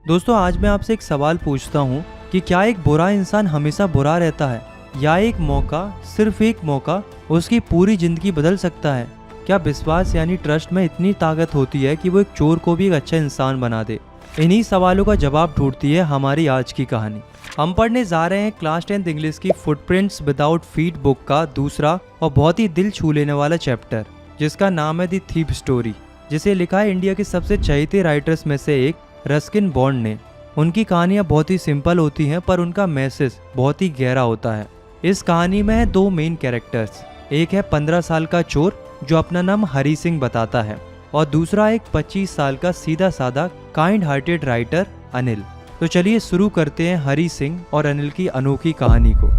दोस्तों, आज मैं आपसे एक सवाल पूछता हूँ कि क्या एक बुरा इंसान हमेशा बुरा रहता है, या एक मौका, सिर्फ एक मौका उसकी पूरी जिंदगी बदल सकता है। क्या विश्वास यानी ट्रस्ट में इतनी ताकत होती है कि वो एक चोर को भी एक अच्छा इंसान बना दे। इन्हीं सवालों का जवाब ढूंढती है हमारी आज की कहानी। हम पढ़ने जा रहे हैं क्लास 10th इंग्लिश की फुटप्रिंट्स विदाउट फीट बुक का दूसरा और बहुत ही दिल छू लेने वाला चैप्टर, जिसका नाम है द थीफ स्टोरी, जिसे लिखा है इंडिया के सबसे चहेते राइटर्स में से एक रस्किन बॉन्ड ने। उनकी कहानियाँ बहुत ही सिंपल होती हैं, पर उनका मैसेज बहुत ही गहरा होता है। इस कहानी में है दो मेन कैरेक्टर्स। एक है 15 साल का चोर जो अपना नाम हरी सिंह बताता है, और दूसरा एक 25 साल का सीधा साधा काइंड हार्टेड राइटर अनिल। तो चलिए शुरू करते हैं हरी सिंह और अनिल की अनोखी कहानी को।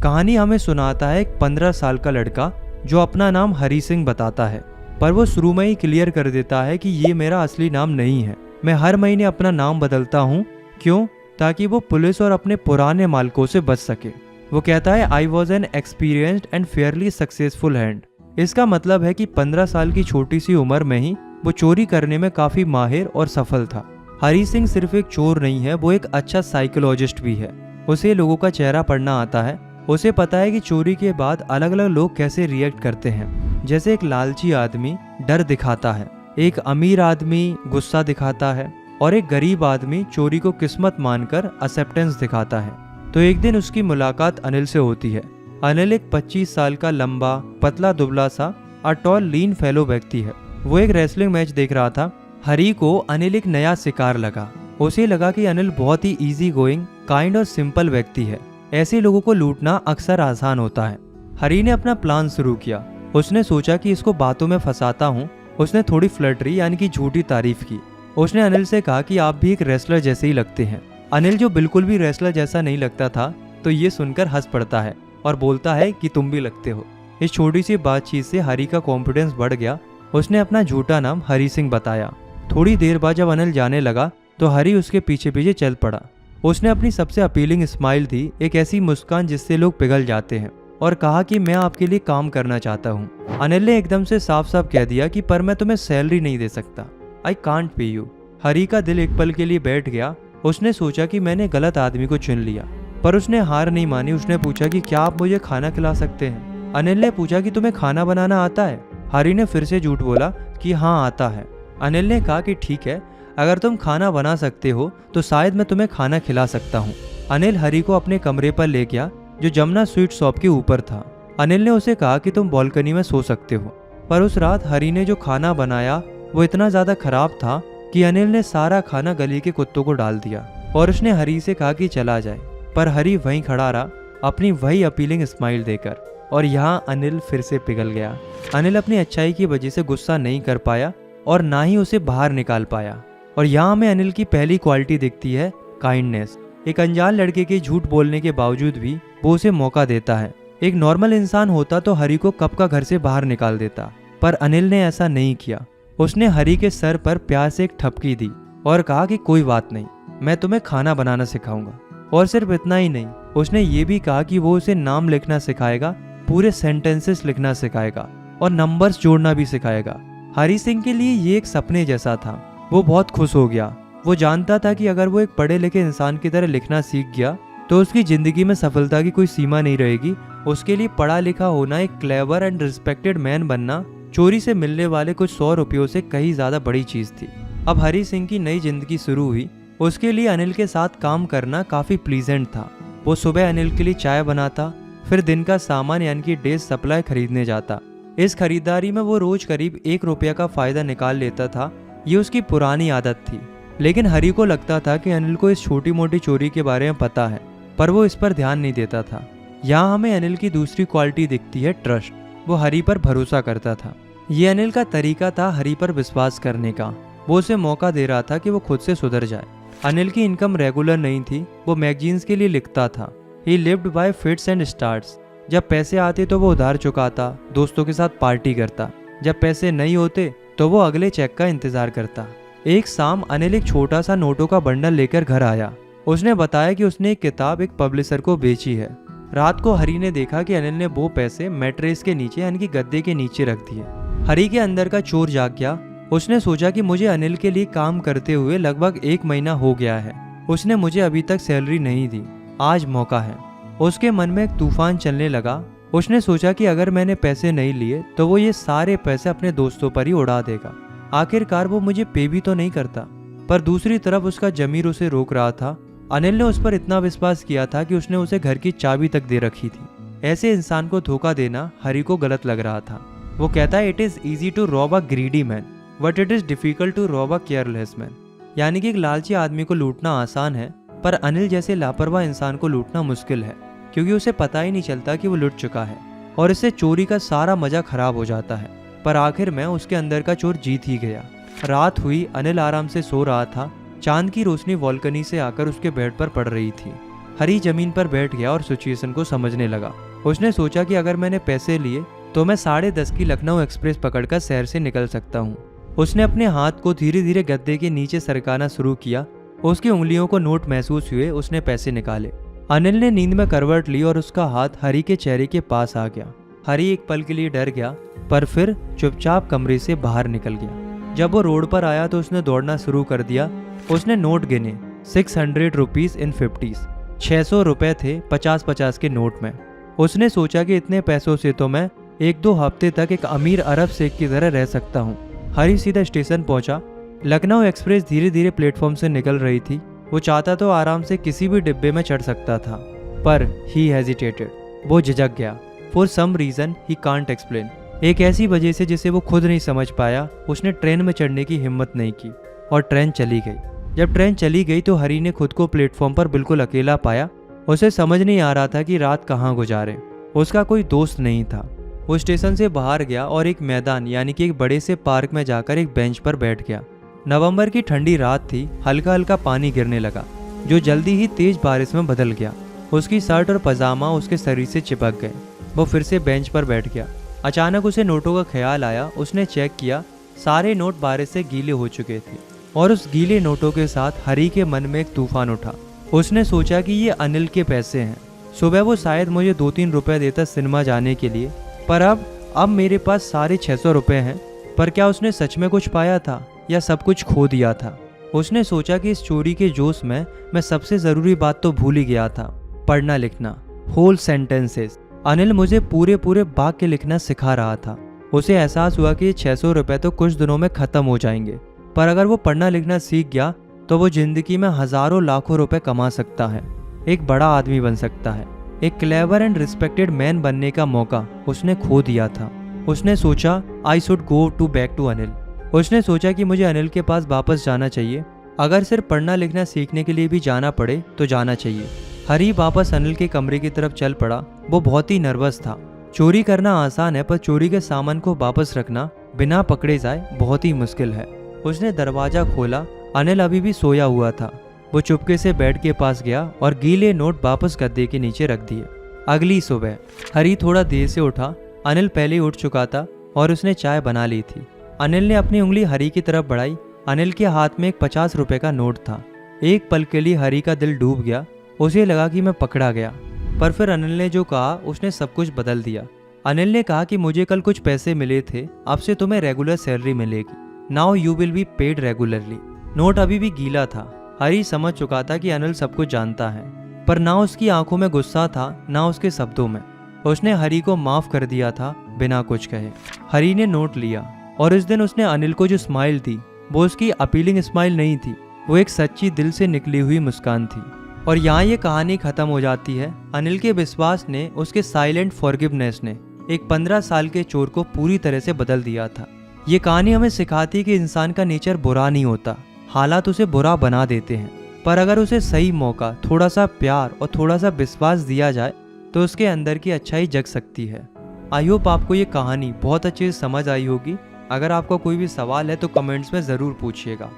कहानी हमें सुनाता है एक 15 साल का लड़का जो अपना नाम हरी सिंह बताता है, पर वो शुरू में ही क्लियर कर देता है कि ये मेरा असली नाम नहीं है। मैं हर महीने अपना नाम बदलता हूँ। क्यों? ताकि वो पुलिस और अपने पुराने मालिकों से बच सके। वो कहता है I was an experienced and Fairlie successful hand. इसका मतलब है कि 15 साल की छोटी सी उम्र में ही वो चोरी करने में काफी माहिर और सफल था। हरी सिंह सिर्फ एक चोर नहीं है, वो एक अच्छा साइकोलॉजिस्ट भी है। उसे लोगों का चेहरा पढ़ना आता है। उसे पता है कि चोरी के बाद अलग अलग लोग कैसे रिएक्ट करते हैं। जैसे एक लालची आदमी डर दिखाता है, एक अमीर आदमी गुस्सा दिखाता है, और एक गरीब आदमी चोरी को किस्मत मानकर एक्सेप्टेंस दिखाता है। तो एक दिन उसकी मुलाकात अनिल से होती है। अनिल एक 25 साल का लंबा पतला दुबला सा टॉल लीन फेलो व्यक्ति है। वो एक रेसलिंग मैच देख रहा था। हरी को अनिल एक नया शिकार लगा। उसे लगा कि अनिल बहुत ही इजी गोइंग, काइंड और सिंपल व्यक्ति है। ऐसे लोगों को लूटना अक्सर आसान होता है। हरी ने अपना प्लान शुरू किया। उसने सोचा कि इसको बातों में फंसाता हूँ। उसने थोड़ी फ्लर्टरी यानी कि झूठी तारीफ की। उसने अनिल से कहा कि आप भी एक रेसलर जैसे ही लगते हैं। अनिल, जो बिल्कुल भी रेसलर जैसा नहीं लगता था, तो ये सुनकर हंस पड़ता है और बोलता है कि तुम भी लगते हो। इस छोटी सी बातचीत से हरी का कॉन्फिडेंस बढ़ गया। उसने अपना झूठा नाम हरी सिंह बताया। थोड़ी देर बाद जब अनिल जाने लगा तो हरी उसके पीछे पीछे चल पड़ा। उसने अपनी सबसे अपीलिंग स्माइल दी, एक ऐसी मुस्कान जिससे लोग पिघल जाते हैं, और कहा कि मैं आपके लिए काम करना चाहता हूँ। अनिल ने एकदम से साफ साफ कह दिया कि पर मैं तुम्हें सैलरी नहीं दे सकता। I can't pay you. हरी का दिल एक पल के लिए बैठ गया। उसने सोचा कि मैंने गलत आदमी को चुन लिया, पर उसने हार नहीं मानी। उसने पूछा कि क्या आप मुझे खाना खिला सकते हैं? अनिल ने पूछा कि तुम्हें खाना बनाना आता है? हरी ने फिर से झूठ बोला कि हाँ आता है। अनिल ने कहा कि ठीक है, अगर तुम खाना बना सकते हो तो शायद मैं तुम्हें खाना खिला सकता हूँ। अनिल हरी को अपने कमरे पर ले गया जो जमुना स्वीट शॉप के ऊपर था। अनिल ने उसे कहा कि तुम बालकनी में सो सकते हो। पर उस रात हरी ने जो खाना बनाया वो इतना ज्यादा खराब था कि अनिल ने सारा खाना गली के कुत्तों को डाल दिया, और उसने हरी से कहा कि चला जाए। पर हरी वहीं खड़ा रहा, अपनी वही अपीलिंग स्माइल देकर, और यहाँ अनिल फिर से पिघल गया। अनिल अपनी अच्छाई की वजह से गुस्सा नहीं कर पाया और ना ही उसे बाहर निकाल पाया। और यहाँ हमें अनिल की पहली क्वालिटी दिखती है, काइंडनेस। एक अनजान लड़के के झूठ बोलने के बावजूद भी वो उसे मौका देता है। एक नॉर्मल इंसान होता तो हरी को कब का घर से बाहर निकाल देता, पर अनिल ने ऐसा नहीं किया। उसने हरी के सर पर प्यार से एक ठपकी दी और कहा कि कोई बात नहीं, मैं तुम्हें खाना बनाना सिखाऊंगा। और सिर्फ इतना ही नहीं, उसने ये भी कहा कि वो उसे नाम लिखना सिखाएगा, पूरे सेंटेंसेस लिखना सिखाएगा, और नंबर्स जोड़ना भी सिखाएगा। हरी सिंह के लिए ये एक सपने जैसा था। वो बहुत खुश हो गया। वो जानता था कि अगर वो एक पढ़े लिखे इंसान की तरह लिखना सीख गया तो उसकी जिंदगी में सफलता की कोई सीमा नहीं रहेगी। उसके लिए पढ़ा लिखा होना, एक क्लेवर एंड रिस्पेक्टेड मैन बनना, चोरी से मिलने वाले कुछ 100 रुपयों से कहीं ज्यादा बड़ी चीज थी। अब हरी सिंह की नई जिंदगी शुरू हुई। उसके लिए अनिल के साथ काम करना काफी प्लीजेंट था। वो सुबह अनिल के लिए चाय बनाता, फिर दिन का सामान यानी कि डेज सप्लाई खरीदने जाता। इस खरीदारी में वो रोज करीब 1 रुपया का फायदा निकाल लेता था। ये उसकी पुरानी आदत थी। लेकिन हरी को लगता था कि अनिल को इस छोटी मोटी चोरी के बारे में पता है, पर वो इस पर ध्यान नहीं देता था। यहाँ हमें अनिल की दूसरी क्वालिटी दिखती है, ट्रस्ट। वो हरी पर भरोसा करता था। ये अनिल का तरीका था हरी पर विश्वास करने का। वो उसे मौका दे रहा था कि वो खुद से सुधर जाए। अनिल की इनकम रेगुलर नहीं थी। वो मैगजीन्स के लिए लिखता था। ही lived bye fits and starts. जब पैसे आते तो वो उधार चुकाता, दोस्तों के साथ पार्टी करता। जब पैसे नहीं होते तो वो अगले चेक का इंतजार करता। एक शाम अनिल एक छोटा सा नोटों का बंडल लेकर घर आया। उसने बताया कि उसने एक किताब एक पब्लिशर को बेची है। रात को हरी ने देखा कि अनिल ने वो पैसे मैट्रेस के नीचे यानी कि गद्दे के नीचे रख दिए। हरी के अंदर का चोर जाग गया। उसने सोचा कि मुझे अनिल के लिए काम करते हुए लगभग 1 महीना हो गया है, उसने मुझे अभी तक सैलरी नहीं दी, आज मौका है। उसके मन में एक तूफान चलने लगा। उसने सोचा कि अगर मैंने पैसे नहीं लिए तो वो ये सारे पैसे अपने दोस्तों पर ही उड़ा देगा। आखिरकार वो मुझे पे भी तो नहीं करता। पर दूसरी तरफ उसका जमीर उसे रोक रहा था। अनिल ने उस पर इतना विश्वास किया था कि उसने उसे घर की चाबी तक दे रखी थी। ऐसे इंसान को धोखा देना हरी को गलत लग रहा था। वो कहता है, it is easy to rob a greedy man but it is difficult to rob a careless man. यानी कि एक लालची आदमी को लूटना आसान है, पर अनिल जैसे लापरवाह इंसान को लूटना मुश्किल है, क्योंकि उसे पता ही नहीं चलता कि वो लुट चुका है और इससे चोरी का सारा मजा खराब हो जाता है। पर आखिर में उसके अंदर का चोर जीत ही गया। रात हुई, अनिल आराम से सो रहा था। चांद की रोशनी बालकनी से आकर उसके बेड पर पड़ रही थी। हरी जमीन पर बैठ गया और सिचुएशन को समझने लगा। उसने सोचा कि अगर मैंने पैसे लिए तो मैं 10:30 की लखनऊ एक्सप्रेस पकड़कर शहर से निकल सकता हूँ। उसने अपने हाथ को धीरे धीरे गद्दे के नीचे सरकाना शुरू किया। उसकी उंगलियों को नोट महसूस हुए। उसने पैसे निकाले। अनिल ने नींद में करवट ली और उसका हाथ हरी के चेहरे के पास आ गया। हरी एक पल के लिए डर गया, पर फिर चुपचाप कमरे से बाहर निकल गया। जब वो रोड पर आया तो उसने दौड़ना शुरू कर दिया। उसने नोट गिने, 600 रुपीज इन 50s। 600 रुपए थे 50-50 के नोट में। उसने सोचा कि इतने पैसों से तो मैं 1-2 हफ्ते तक एक अमीर अरब शेख की तरह रह सकता हूँ। हरी सीधा स्टेशन पहुंचा। लखनऊ एक्सप्रेस धीरे धीरे प्लेटफॉर्म से निकल रही थी। वो चाहता तो आराम से किसी भी डिब्बे में चढ़ सकता था, पर ही हेजिटेटेड। वो झिझक गया। For some reason he can't explain. एक ऐसी वजह से जिसे वो खुद नहीं समझ पाया, उसने ट्रेन में चढ़ने की हिम्मत नहीं की और ट्रेन चली गई। जब ट्रेन चली गई तो हरी ने खुद को प्लेटफॉर्म पर बिल्कुल अकेला पाया। उसे समझ नहीं आ रहा था कि रात कहाँ गुजारे। उसका कोई दोस्त नहीं था। वो स्टेशन से बाहर गया और एक मैदान यानी कि एक बड़े से पार्क में जाकर एक बेंच पर बैठ गया। नवंबर की ठंडी रात थी। हल्का हल्का पानी गिरने लगा, जो जल्दी ही तेज बारिश में बदल गया। उसकी शर्ट और पजामा उसके शरीर से चिपक गए। वो फिर से बेंच पर बैठ गया। अचानक उसे नोटों का ख्याल आया। उसने चेक किया, सारे नोट बारिश से गीले हो चुके थे और उस गीले नोटों के साथ हरी के मन में एक तूफान उठा। उसने सोचा कि ये अनिल के पैसे हैं। सुबह वो शायद मुझे 2-3 रुपए देता सिनेमा जाने के लिए, पर अब मेरे पास सारे 600 रुपए हैं। पर क्या उसने सच में कुछ पाया था या सब कुछ खो दिया था? उसने सोचा कि इस चोरी के जोश में मैं सबसे ज़रूरी बात तो भूल ही गया था, पढ़ना लिखना, होल सेंटेंसेस। अनिल मुझे पूरे वाक्य लिखना सिखा रहा था। उसे एहसास हुआ कि 600 रुपए तो कुछ दिनों में ख़त्म हो जाएंगे, पर अगर वो पढ़ना लिखना सीख गया तो वो ज़िंदगी में हज़ारों लाखों रुपए कमा सकता है, एक बड़ा आदमी बन सकता है। एक क्लेवर एंड रिस्पेक्टेड मैन बनने का मौका उसने खो दिया था। उसने सोचा, I should go to back to Anil. उसने सोचा कि मुझे अनिल के पास वापस जाना चाहिए। अगर सिर्फ पढ़ना लिखना सीखने के लिए भी जाना पड़े तो जाना चाहिए। हरी वापस अनिल के कमरे की तरफ चल पड़ा। वो बहुत ही नर्वस था। चोरी करना आसान है, पर चोरी के सामान को वापस रखना बिना पकड़े जाए बहुत ही मुश्किल है। उसने दरवाजा खोला। अनिल अभी भी सोया हुआ था। वो चुपके से बेड के पास गया और गीले नोट वापस गद्दे के नीचे रख दिए। अगली सुबह हरी थोड़ा देर से उठा। अनिल पहले उठ चुका था और उसने चाय बना ली थी। अनिल ने अपनी उंगली हरी की तरफ बढ़ाई। अनिल के हाथ में एक 50 रुपए का नोट था। एक पल के लिए हरी का दिल डूब गया। उसे लगा कि मैं पकड़ा गया, पर फिर अनिल ने जो कहा उसने सब कुछ बदल दिया। अनिल ने कहा कि मुझे कल कुछ पैसे मिले थे, अब से तुम्हें रेगुलर सैलरी मिलेगी। Now you will be paid regularly. Note अभी भी गीला था। हरी समझ चुका था कि अनिल सब कुछ जानता है, पर ना उसकी आंखों में गुस्सा था ना उसके शब्दों में। उसने हरी को माफ कर दिया था बिना कुछ कहे। हरी ने नोट लिया और इस दिन उसने अनिल को जो स्माइल दी वो उसकी अपीलिंग स्माइल नहीं थी, वो एक सच्ची दिल से निकली हुई मुस्कान थी। और यहाँ ये कहानी खत्म हो जाती है। अनिल के विश्वास ने, उसके साइलेंट फॉरगिवनेस ने एक 15 साल के चोर को पूरी तरह से बदल दिया था। ये कहानी हमें सिखाती है कि इंसान का नेचर बुरा नहीं होता, हालात उसे बुरा बना देते हैं, पर अगर उसे सही मौका, थोड़ा सा प्यार और थोड़ा सा विश्वास दिया जाए तो उसके अंदर की अच्छाई जग सकती है। आई होप आपको ये कहानी बहुत अच्छे से समझ आई होगी। अगर आपका कोई भी सवाल है तो कमेंट्स में ज़रूर पूछिएगा।